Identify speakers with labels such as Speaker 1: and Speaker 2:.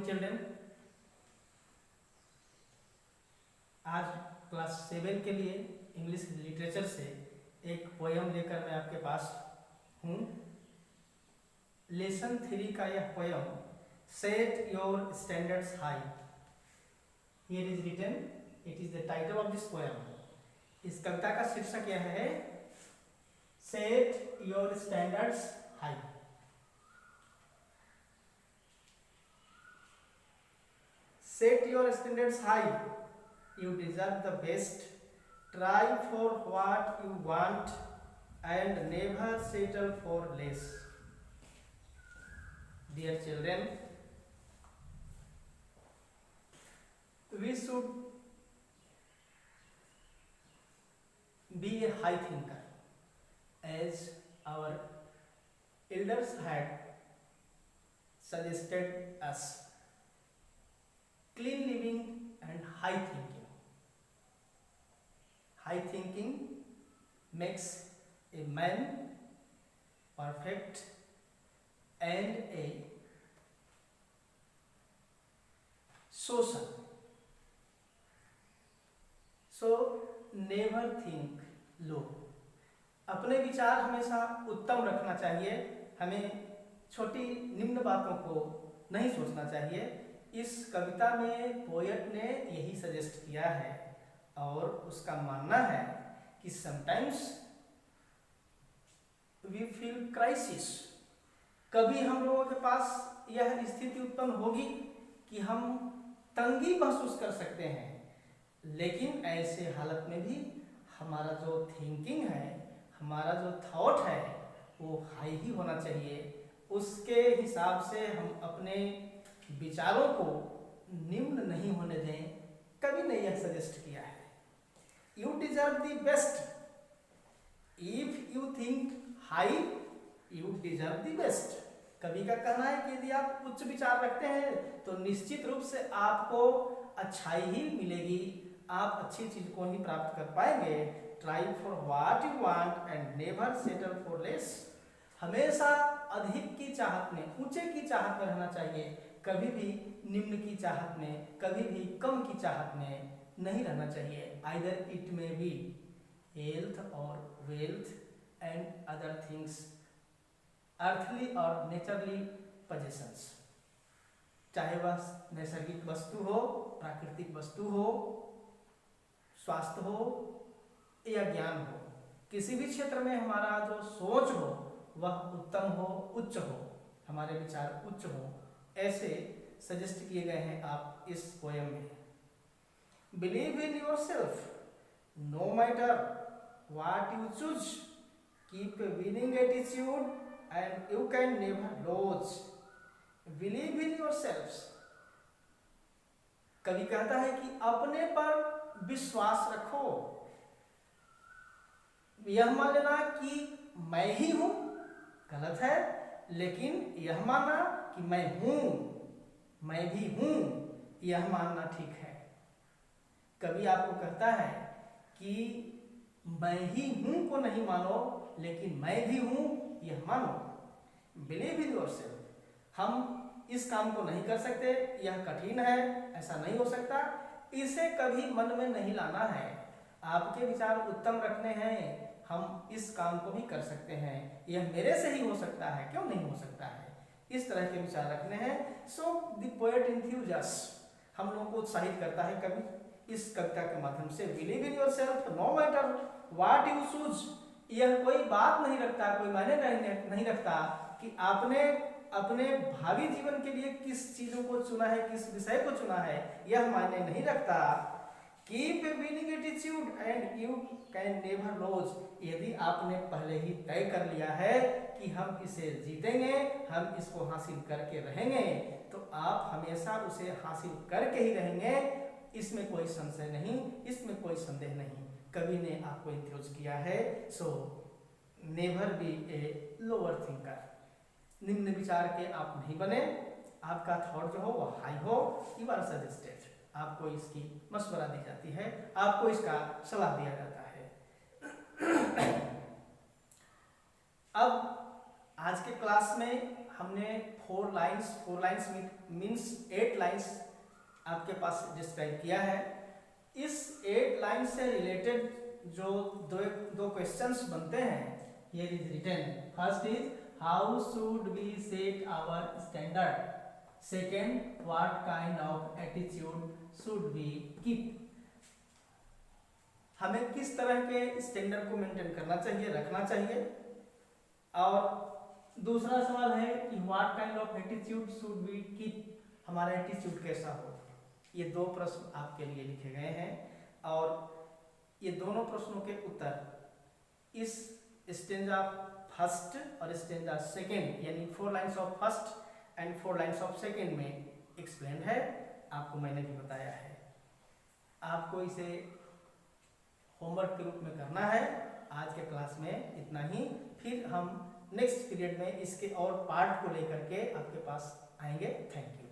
Speaker 1: Morning children. आज class 7 के लिए इंग्लिश लिटरेचर से एक पोयम लेकर मैं आपके पास हूँ। लेसन 3 का यह poem set your standards high. Here is written, it is the title of this poem. इस कविता का शीर्षक यह है set your standards high. Set your standards high. You deserve the best. Try for what you want and never settle for less. Dear children, we should be a high thinker, as our elders had suggested us. Clean living and high thinking. High thinking makes a man perfect and a social. So never think low. अपने विचार हमेशा उत्तम रखना चाहिए। हमें छोटी निम्न बातों को नहीं सोचना चाहिए। इस कविता में पोएट ने यही सजेस्ट किया है और उसका मानना है कि समटाइम्स वी फील क्राइसिस। कभी हम लोगों के पास यह स्थिति उत्पन्न होगी कि हम तंगी महसूस कर सकते हैं, लेकिन ऐसे हालत में भी हमारा जो थिंकिंग है, हमारा जो थॉट है, वो हाई ही होना चाहिए। उसके हिसाब से हम अपने विचारों को निम्न नहीं होने दें। कवि ने यह सजेस्ट किया है, you deserve the best. If you think high, you deserve the best. कवि का कहना है कि यदि आप उच्च विचार रखते हैं तो निश्चित रूप से आपको अच्छाई ही मिलेगी, आप अच्छी चीज को ही प्राप्त कर पाएंगे। Try for what you want and never settle for less. हमेशा अधिक की चाहत में, ऊंचे की चाहत में रहना चाहिए, कभी भी निम्न की चाहत में, कभी भी कम की चाहत में नहीं रहना चाहिए। Either it may be health और wealth and other things, earthly और नेचरली पोजेशंस। चाहे वह नैसर्गिक वस्तु हो, प्राकृतिक वस्तु हो, स्वास्थ्य हो या ज्ञान हो, किसी भी क्षेत्र में हमारा जो सोच हो वह उत्तम हो, उच्च हो, हमारे विचार उच्च हो, ऐसे सजेस्ट किए गए हैं आप इस पोयम में। Believe in yourself, no matter what you choose, keep a winning attitude and you can never lose. Believe in yourself. कवि कहता है कि अपने पर विश्वास रखो। यह मान लेना कि मैं ही हूं गलत है, लेकिन यह मानना कि मैं हूं, मैं भी हूं, यह मानना ठीक है। कभी आपको कहता है कि मैं ही हूं को नहीं मानो, लेकिन मैं भी हूं यह मानो। Believe in yourself. हम इस काम को नहीं कर सकते, यह कठिन है, ऐसा नहीं हो सकता, इसे कभी मन में नहीं लाना है। आपके विचार उत्तम रखने हैं, हम इस काम को भी कर सकते हैं, यह मेरे से ही हो सकता है, क्यों नहीं हो सकता है, इस तरह के विचार रखने हैं। सो द पोएट इंथ्यूजस हम लोगों को उत्साहित करता है कवि इस कविता के माध्यम से। Believe in yourself, no matter what you choose. यह कोई बात नहीं रखता, कोई मायने नहीं रखता कि आपने अपने भावी जीवन के लिए किस चीजों को चुना है, किस विषय को चुना है, यह मायने नहीं रखता। Keep a winning attitude and you can never loose. यदि आपने पहले ही तय कर लिया है कि हम इसे जीतेंगे, हम इसको हासिल करके रहेंगे, तो आप हमेशा उसे हासिल करके ही रहेंगे, इसमें कोई संशय नहीं, इसमें कोई संदेह नहीं। कवि ने आपको इंट्रोड्यूस किया है। So never be a lower thinker. निम्न विचार के आप नहीं बने, आपका थॉट जो हो वह हाई हो। यू आर सजेस्टेड, आपको इसकी मशवरा दी जाती है, आपको इसका सलाह दिया जाता है। अब आज के क्लास में हमने 4 लाइन्स मीन्स 8 लाइन्स आपके पास डिस्क्राइब किया है। इस 8 लाइन से रिलेटेड जो दो क्वेश्चंस बनते हैं, here is written. First is how should we set our standard, second what kind of attitude should we keep, हमें किस तरह के स्टैंडर्ड को मेंटेन करना चाहिए, रखना चाहिए। और दूसरा सवाल है कि what kind of attitude should we keep, हमारा एटीट्यूड कैसा हो। ये 2 प्रश्न आपके लिए लिखे गए हैं और ये दोनों प्रश्नों के उत्तर इस स्टेंजा फर्स्ट और स्टेंजा सेकेंड यानी 4 lines of first and 4 lines of second में एक्सप्लेन है, आपको मैंने भी बताया है। आपको इसे होमवर्क के रूप में करना है। आज के क्लास में इतना ही, फिर हम नेक्स्ट पीरियड में इसके और पार्ट को लेकर के आपके पास आएंगे। Thank you.